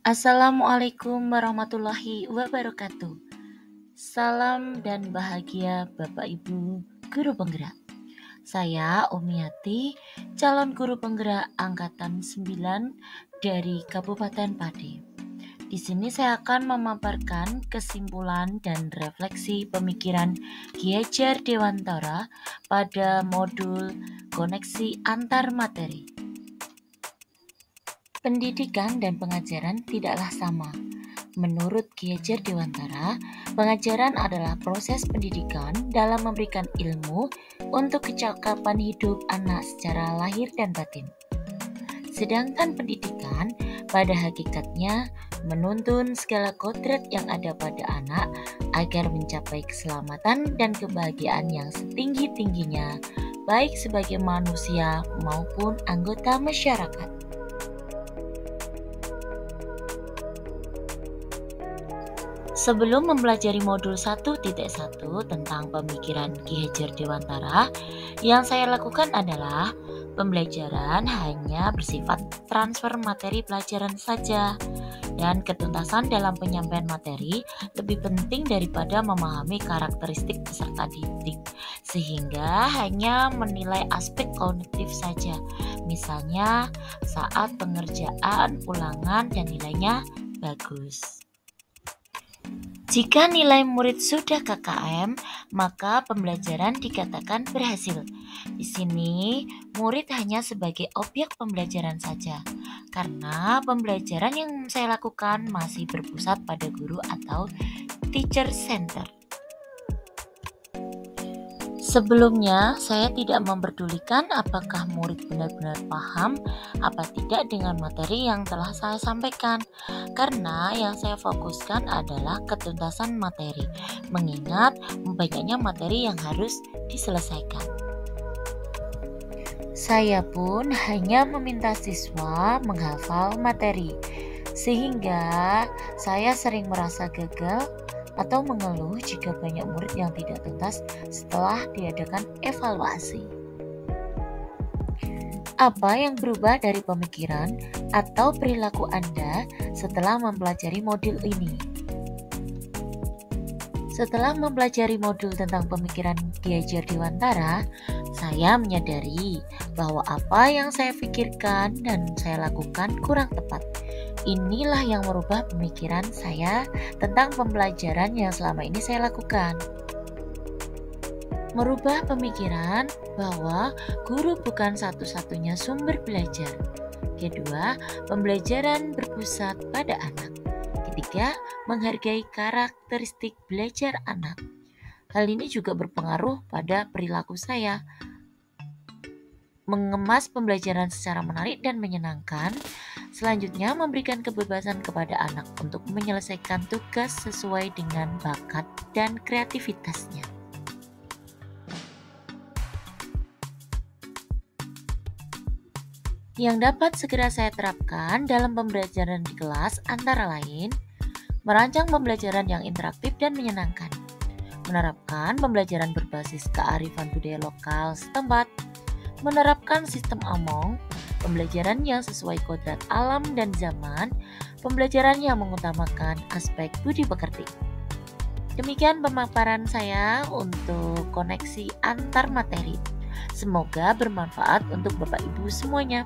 Assalamualaikum warahmatullahi wabarakatuh. Salam dan bahagia Bapak Ibu Guru Penggerak. Saya Umiati, calon guru penggerak angkatan 9 dari Kabupaten Pati. Di sini saya akan memaparkan kesimpulan dan refleksi pemikiran Ki Hajar Dewantara pada modul koneksi antar materi. Pendidikan dan pengajaran tidaklah sama. Menurut Ki Hajar Dewantara, pengajaran adalah proses pendidikan dalam memberikan ilmu untuk kecakapan hidup anak secara lahir dan batin. Sedangkan pendidikan pada hakikatnya menuntun segala kodrat yang ada pada anak agar mencapai keselamatan dan kebahagiaan yang setinggi-tingginya, baik sebagai manusia maupun anggota masyarakat. Sebelum mempelajari modul 1.1 tentang pemikiran Ki Hajar Dewantara, yang saya lakukan adalah pembelajaran hanya bersifat transfer materi pelajaran saja, dan ketuntasan dalam penyampaian materi lebih penting daripada memahami karakteristik peserta didik, sehingga hanya menilai aspek kognitif saja, misalnya saat pengerjaan ulangan dan nilainya bagus. Jika nilai murid sudah KKM, maka pembelajaran dikatakan berhasil. Di sini, murid hanya sebagai objek pembelajaran saja, karena pembelajaran yang saya lakukan masih berpusat pada guru atau teacher center. Sebelumnya, saya tidak memperdulikan apakah murid benar-benar paham apa tidak dengan materi yang telah saya sampaikan, karena yang saya fokuskan adalah ketuntasan materi, mengingat banyaknya materi yang harus diselesaikan. Saya pun hanya meminta siswa menghafal materi, sehingga saya sering merasa gagal atau mengeluh jika banyak murid yang tidak tuntas setelah diadakan evaluasi. Apa yang berubah dari pemikiran atau perilaku Anda setelah mempelajari modul ini? Setelah mempelajari modul tentang pemikiran Ki Hajar Dewantara, saya menyadari bahwa apa yang saya pikirkan dan saya lakukan kurang tepat. Inilah yang merubah pemikiran saya tentang pembelajaran yang selama ini saya lakukan. Merubah pemikiran bahwa guru bukan satu-satunya sumber belajar. Kedua, pembelajaran berpusat pada anak. Ketiga, menghargai karakteristik belajar anak. Hal ini juga berpengaruh pada perilaku saya. Mengemas pembelajaran secara menarik dan menyenangkan. Selanjutnya, memberikan kebebasan kepada anak untuk menyelesaikan tugas sesuai dengan bakat dan kreativitasnya. Yang dapat segera saya terapkan dalam pembelajaran di kelas antara lain, merancang pembelajaran yang interaktif dan menyenangkan, menerapkan pembelajaran berbasis kearifan budaya lokal setempat, menerapkan sistem Among, pembelajaran yang sesuai kodrat alam dan zaman, pembelajaran yang mengutamakan aspek budi pekerti. Demikian pemaparan saya untuk koneksi antar materi. Semoga bermanfaat untuk Bapak Ibu semuanya.